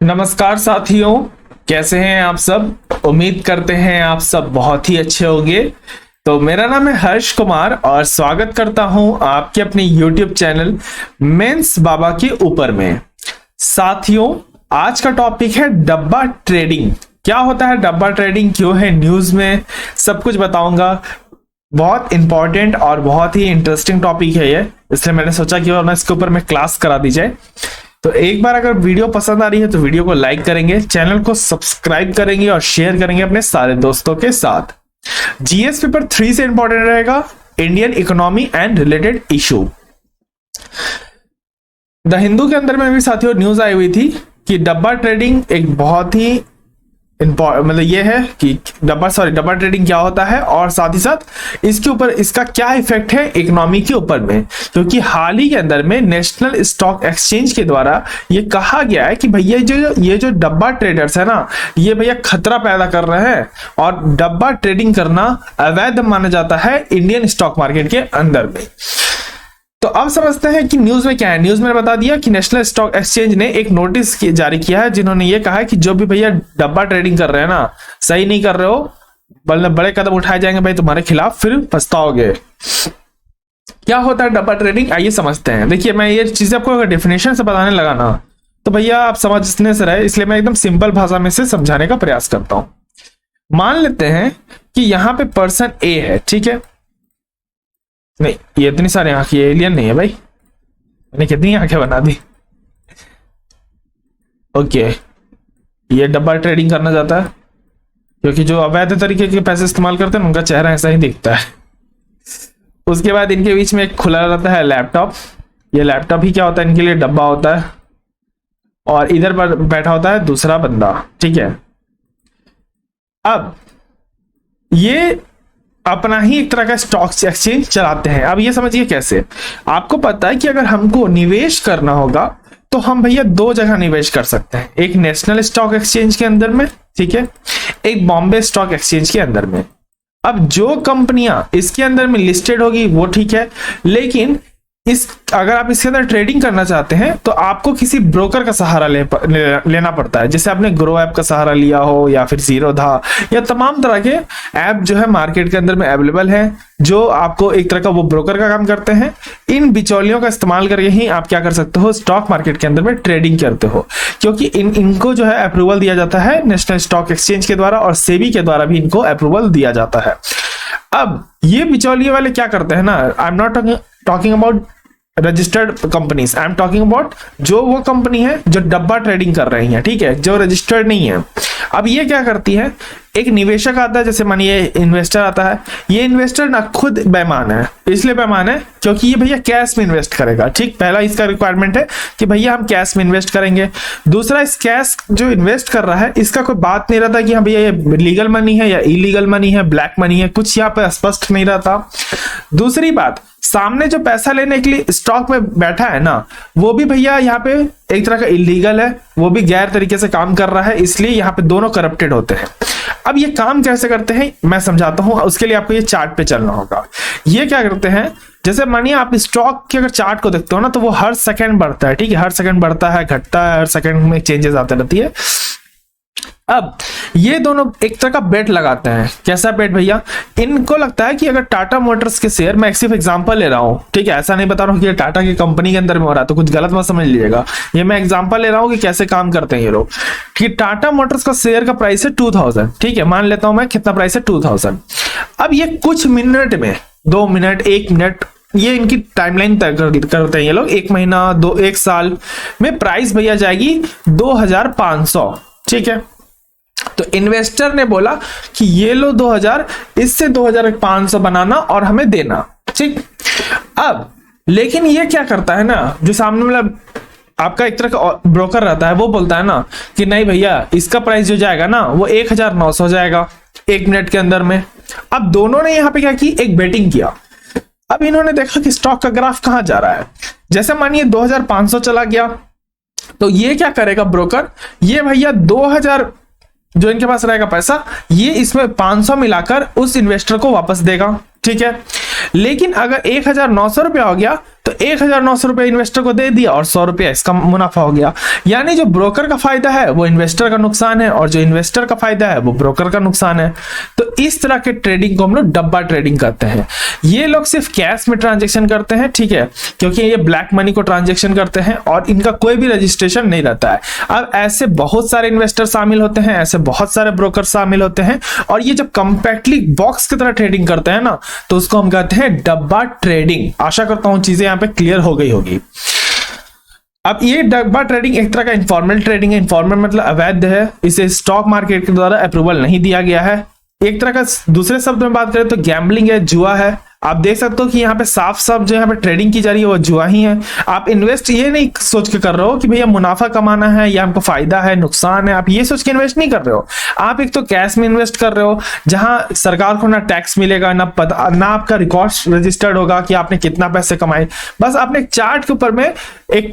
नमस्कार साथियों, कैसे हैं आप सब। उम्मीद करते हैं आप सब बहुत ही अच्छे होंगे। तो मेरा नाम है हर्ष कुमार और स्वागत करता हूं आपके अपने YouTube चैनल मेंस बाबा के ऊपर में। साथियों, आज का टॉपिक है डब्बा ट्रेडिंग। क्या होता है डब्बा ट्रेडिंग, क्यों है न्यूज में, सब कुछ बताऊंगा। बहुत इंपॉर्टेंट और बहुत ही इंटरेस्टिंग टॉपिक है ये, इसलिए मैंने सोचा कि और इसके ऊपर में क्लास करा दी जाए। तो एक बार अगर वीडियो पसंद आ रही है तो वीडियो को लाइक करेंगे, चैनल को सब्सक्राइब करेंगे और शेयर करेंगे अपने सारे दोस्तों के साथ। जीएस पेपर 3 से इंपॉर्टेंट रहेगा, Indian economy and related issue. The Hindu के अंदर में भी साथियों न्यूज आई हुई थी कि डब्बा ट्रेडिंग एक बहुत ही मतलब ये है कि डब्बा ट्रेडिंग क्या होता है और साथ ही साथ इसके ऊपर इसका क्या इफेक्ट है इकोनॉमी के ऊपर में। क्योंकि हाल ही के अंदर में नेशनल स्टॉक एक्सचेंज के द्वारा ये कहा गया है कि भैया ये जो डब्बा ट्रेडर्स है ना, ये भैया खतरा पैदा कर रहे हैं और डब्बा ट्रेडिंग करना अवैध माना जाता है इंडियन स्टॉक मार्केट के अंदर में। तो अब समझते हैं कि न्यूज में क्या है। न्यूज में बता दिया कि नेशनल स्टॉक एक्सचेंज ने एक नोटिस जारी किया है, जिन्होंने ये कहा है कि जो भी भैया डब्बा ट्रेडिंग कर रहे हैं ना, सही नहीं कर रहे हो, बड़े कदम उठाए जाएंगे भाई तुम्हारे खिलाफ, फिर पछताओगे। क्या होता है डब्बा ट्रेडिंग, आइए समझते हैं। देखिए, मैं ये चीजें आपको अगर डेफिनेशन से बताने लगा ना तो भैया आप समझने से रहे, इसलिए मैं एकदम सिंपल भाषा में से समझाने का प्रयास करता हूं। मान लेते हैं कि यहाँ पे पर्सन ए है, ठीक है। नहीं, ये इतनी सारी आंखें, एलियन नहीं है भाई, मैंने कितनी आंखें बना दी। ओके, ये डब्बा ट्रेडिंग करना चाहता है क्योंकि जो अवैध तरीके के पैसे इस्तेमाल करते हैं उनका चेहरा ऐसा ही दिखता है। उसके बाद इनके बीच में एक खुला रहता है लैपटॉप। ये लैपटॉप ही क्या होता है, इनके लिए डब्बा होता है और इधर पर बैठा होता है दूसरा बंदा, ठीक है। अब ये अपना ही एक तरह का स्टॉक एक्सचेंज चलाते हैं। अब ये समझिए कैसे। आपको पता है कि अगर हमको निवेश करना होगा तो हम भैया दो जगह निवेश कर सकते हैं, एक नेशनल स्टॉक एक्सचेंज के अंदर में, ठीक है, एक बॉम्बे स्टॉक एक्सचेंज के अंदर में। अब जो कंपनियां इसके अंदर में लिस्टेड होगी वो ठीक है, लेकिन अगर आप इसके अंदर ट्रेडिंग करना चाहते हैं तो आपको किसी ब्रोकर का सहारा लेना पड़ता है। जैसे आपने ग्रो ऐप का सहारा लिया हो या फिर जीरोधा या तमाम तरह के ऐप जो है मार्केट के अंदर में अवेलेबल है, जो आपको एक तरह का वो ब्रोकर का काम करते हैं। इन बिचौलियों का इस्तेमाल करके ही आप क्या कर सकते हो, स्टॉक मार्केट के अंदर में ट्रेडिंग करते हो। क्योंकि इनको जो है अप्रूवल दिया जाता है नेशनल स्टॉक एक्सचेंज के द्वारा और सेबी के द्वारा भी इनको अप्रूवल दिया जाता है। अब ये बिचौलिए वाले क्या करते हैं ना, I am not talking about registered companies, I am talking about जो वो कंपनी है जो डब्बा ट्रेडिंग कर रही है, ठीक है, जो रजिस्टर्ड नहीं है। अब ये क्या करती है, एक निवेशक आता है, जैसे मानिए इन्वेस्टर आता है। ये इन्वेस्टर ना खुद बेईमान है, इसलिए बेईमान है क्योंकि ये भैया कैश में इन्वेस्ट करेगा, ठीक। पहला इसका रिक्वायरमेंट है कि भैया हम कैश में इन्वेस्ट करेंगे। दूसरा, इस कैश जो इन्वेस्ट कर रहा है इसका कोई बात नहीं रहता कि हाँ भैया ये लीगल मनी है या इलीगल मनी है, ब्लैक मनी है, कुछ यहाँ पे स्पष्ट नहीं रहता। दूसरी बात, सामने जो पैसा लेने के लिए स्टॉक में बैठा है ना, वो भी भैया यहाँ पे एक तरह का इलीगल है, वो भी गैर तरीके से काम कर रहा है, इसलिए यहाँ पे दोनों करप्टेड होते हैं। अब ये काम कैसे करते हैं मैं समझाता हूं, उसके लिए आपको ये चार्ट पे चलना होगा। ये क्या करते हैं, जैसे मानिए आप स्टॉक के अगर चार्ट को देखते हो ना तो वो हर सेकंड बढ़ता है, ठीक है, हर सेकंड बढ़ता है, घटता है, हर सेकंड में चेंजेस आते रहती है। अब ये दोनों एक तरह का बेट लगाते हैं। कैसा बेट भैया, इनको लगता है कि अगर टाटा मोटर्स के शेयर, मैं सिर्फ एग्जांपल ले रहा हूं, ठीक है, ऐसा नहीं बता रहा हूं कि ये टाटा की कंपनी के अंदर में हो रहा है तो कुछ गलत मत समझ लीजिएगा, ये मैं एग्जांपल ले रहा हूं कि कैसे काम करते हैं ये लोग। ठीक, टाटा मोटर्स का शेयर का प्राइस है 2000, ठीक है, मान लेता हूं मैं, कितना प्राइस है 2000। अब ये कुछ मिनट में, 2 मिनट, 1 मिनट, ये इनकी टाइमलाइन तय करते हैं ये लोग, 1 महीना, 1 साल में प्राइस भैया जाएगी 2500, ठीक है। तो इन्वेस्टर ने बोला कि ये लो 2000, इससे 2500 बनाना और हमें देना, ठीक। अब लेकिन ये क्या करता है ना, जो सामने मतलब आपका एक तरह का ब्रोकर रहता है, वो बोलता है ना कि नहीं भैया इसका प्राइस जो जाएगा ना वो 1900 जाएगा 1 मिनट के अंदर में। अब दोनों ने यहाँ पे क्या की, एक बेटिंग किया। अब इन्होंने देखा कि स्टॉक का ग्राफ कहां जा रहा है। जैसे मानिए 2500 चला गया तो ये क्या करेगा ब्रोकर, ये भैया 2000 जो इनके पास रहेगा पैसा, ये इसमें 500 मिलाकर उस इन्वेस्टर को वापस देगा, ठीक है। लेकिन अगर 1900 रुपया हो गया तो 1900 रुपये इन्वेस्टर को दे दिया और 100 रुपये इसका मुनाफा हो गया। यानी जो ब्रोकर का फायदा है वो इन्वेस्टर का नुकसान है और जो इन्वेस्टर का फायदा है वो ब्रोकर का नुकसान है। तो इस तरह के ट्रेडिंग को हम लोग डब्बा ट्रेडिंग करते हैं। ये लोग सिर्फ कैश में ट्रांजेक्शन करते हैं, ठीक है, क्योंकि ये ब्लैक मनी को ट्रांजेक्शन करते हैं और इनका कोई भी रजिस्ट्रेशन नहीं रहता है। अब ऐसे बहुत सारे इन्वेस्टर शामिल होते हैं, ऐसे बहुत सारे ब्रोकर शामिल होते हैं और ये जब कंपैक्टली बॉक्स की तरह ट्रेडिंग करते हैं ना, तो उसको हम कहते हैं डब्बा ट्रेडिंग। आशा करता हूं चीजें यहां पे क्लियर हो गई होगी। अब ये डब्बा ट्रेडिंग एक तरह का इनफॉर्मल ट्रेडिंग है। इनफॉर्मल मतलब अवैध है, इसे स्टॉक मार्केट के द्वारा अप्रूवल नहीं दिया गया है। एक तरह का दूसरे शब्द में बात करें तो गैम्बलिंग है, जुआ है। आप देख सकते हो कि यहाँ पे साफ साफ जो यहाँ पे ट्रेडिंग की जा रही है वो जुआ ही है। आप इन्वेस्ट ये नहीं सोच के कर रहे हो कि भैया मुनाफा कमाना है या हमको फायदा है नुकसान है, आप ये सोच के इन्वेस्ट नहीं कर रहे हो। आप एक तो कैश में इन्वेस्ट कर रहे हो जहां सरकार को ना टैक्स मिलेगा, ना पता, ना आपका रिकॉर्ड रजिस्टर्ड होगा कि आपने कितना पैसे कमाए। बस आपने एक चार्ट के ऊपर में एक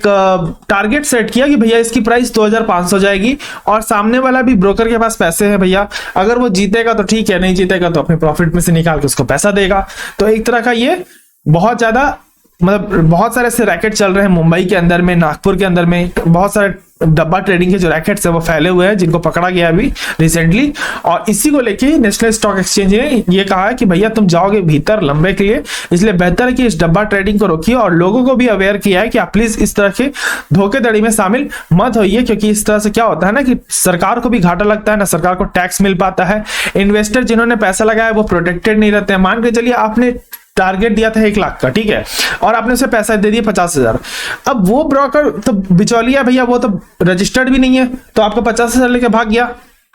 टारगेट सेट किया कि भैया इसकी प्राइस 2500 जाएगी और सामने वाला भी ब्रोकर के पास पैसे हैं भैया, अगर वो जीतेगा तो ठीक है, नहीं जीतेगा तो अपने प्रॉफिट में से निकाल के उसको पैसा देगा। तो एक तरह का ये बहुत ज्यादा मतलब बहुत सारे ऐसे रैकेट चल रहे हैं मुंबई के अंदर में, नागपुर के अंदर में बहुत सारे डब्बा ट्रेडिंग के जो रैकेट्स है वो फैले हुए हैं, जिनको पकड़ा गया अभी रिसेंटली। और इसी को लेके नेशनल स्टॉक एक्सचेंज ने ये कहा है कि भैया तुम जाओगे भीतर लंबे के लिए, इसलिए बेहतर है कि इस डब्बा ट्रेडिंग को रोकिए और लोगों को भी अवेयर किया है कि आप प्लीज इस तरह के धोखेधड़ी में शामिल मत होइए, क्योंकि इस तरह से क्या होता है ना कि सरकार को भी घाटा लगता है, ना सरकार को टैक्स मिल पाता है। इन्वेस्टर जिन्होंने पैसा लगाया वो प्रोटेक्टेड नहीं रहते हैं। मान के चलिए आपने टारगेट दिया था 1 लाख का, ठीक है, और आपने उसे पैसा दे दिया 50,000। अब वो ब्रोकर तो बिचौलिया भैया, वो तो रजिस्टर्ड भी नहीं है, तो आपका 50,000 लेके भाग गया।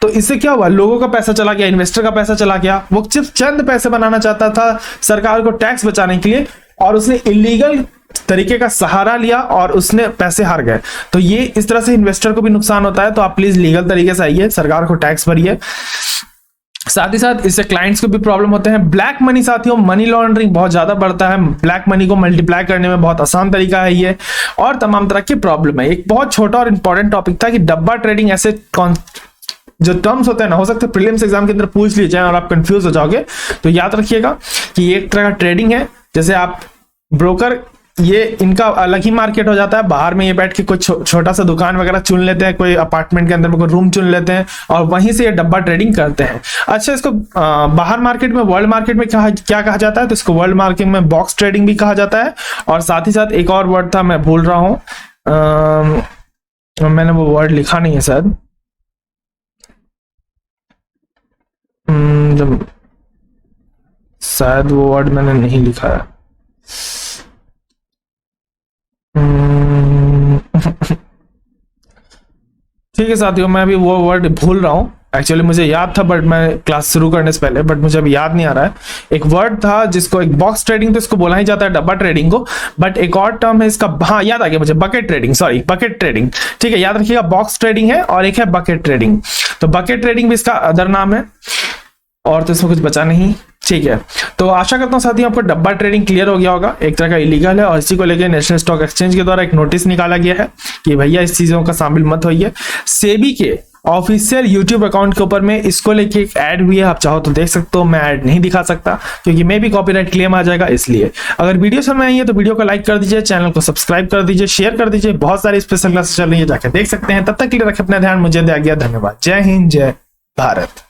तो इससे क्या हुआ, लोगों का पैसा चला गया, इन्वेस्टर का पैसा चला गया। वो सिर्फ चंद पैसे बनाना चाहता था सरकार को टैक्स बचाने के लिए और उसने इलीगल तरीके का सहारा लिया और उसने पैसे हार गए। तो ये इस तरह से इन्वेस्टर को भी नुकसान होता है। तो आप प्लीज लीगल तरीके से आइए, सरकार को टैक्स भरिए। साथ ही साथ इससे क्लाइंट्स को भी प्रॉब्लम होते हैं। ब्लैक मनी साथियों, मनी लॉन्ड्रिंग बहुत ज्यादा बढ़ता है। ब्लैक मनी को मल्टीप्लाई करने में बहुत आसान तरीका है ये, और तमाम तरह की प्रॉब्लम है। एक बहुत छोटा और इंपॉर्टेंट टॉपिक था कि डब्बा ट्रेडिंग ऐसे जो टर्म्स होते हैं ना, हो सकता है प्रीलिम्स एग्जाम के अंदर पूछ लिए जाए और आप कंफ्यूज हो जाओगे। तो याद रखिएगा कि ये एक तरह का ट्रेडिंग है। जैसे आप ब्रोकर, ये इनका अलग ही मार्केट हो जाता है। बाहर में ये बैठ के कोई छोटा सा दुकान वगैरह चुन लेते हैं, कोई अपार्टमेंट के अंदर में कोई रूम चुन लेते हैं और वहीं से ये डब्बा ट्रेडिंग करते हैं। अच्छा, इसको बाहर मार्केट में, वर्ल्ड मार्केट में क्या कहा जाता है, तो इसको वर्ल्ड मार्केट में बॉक्स ट्रेडिंग भी कहा जाता है। और साथ ही साथ एक और वर्ड था, मैं भूल रहा हूं, मैंने वो वर्ड लिखा नहीं है शायद, शायद वो वर्ड मैंने नहीं लिखा है। ठीक है साथियों, मैं अभी वो वर्ड भूल रहा हूँ। एक्चुअली मुझे याद था बट मैं क्लास शुरू करने से पहले, बट मुझे अभी याद नहीं आ रहा है। एक वर्ड था जिसको, एक बॉक्स ट्रेडिंग तो इसको बोला ही जाता है डब्बा ट्रेडिंग को, बट एक और टर्म है इसका, हाँ याद आ गया मुझे, bucket trading, sorry bucket trading. ठीक है, याद रखिएगा, बॉक्स ट्रेडिंग है और एक है बकेट ट्रेडिंग। तो बकेट ट्रेडिंग भी इसका अदर नाम है, और तो इसमें कुछ बचा नहीं। ठीक है, तो आशा करता हूं साथियों आपको डब्बा ट्रेडिंग क्लियर हो गया होगा। एक तरह का इलीगल है और इसी को लेकर नेशनल स्टॉक एक्सचेंज के द्वारा एक नोटिस निकाला गया है कि भैया इस चीजों का शामिल मत होइए। सेबी के ऑफिशियल यूट्यूब अकाउंट के ऊपर में इसको लेके एक ऐड हुई है, आप चाहो तो देख सकते हो। मैं ऐड नहीं दिखा सकता क्योंकि मैं भी कॉपीराइट क्लेम आ जाएगा, इसलिए। अगर वीडियो समझ में आई है तो वीडियो को लाइक कर दीजिए, चैनल को सब्सक्राइब कर दीजिए, शेयर कर दीजिए। बहुत सारी स्पेशल क्लासेस चल रही है, जाकर देख सकते हैं। तब तक के लिए रखें अपना ध्यान, मुझे दिया गया, धन्यवाद। जय हिंद, जय भारत।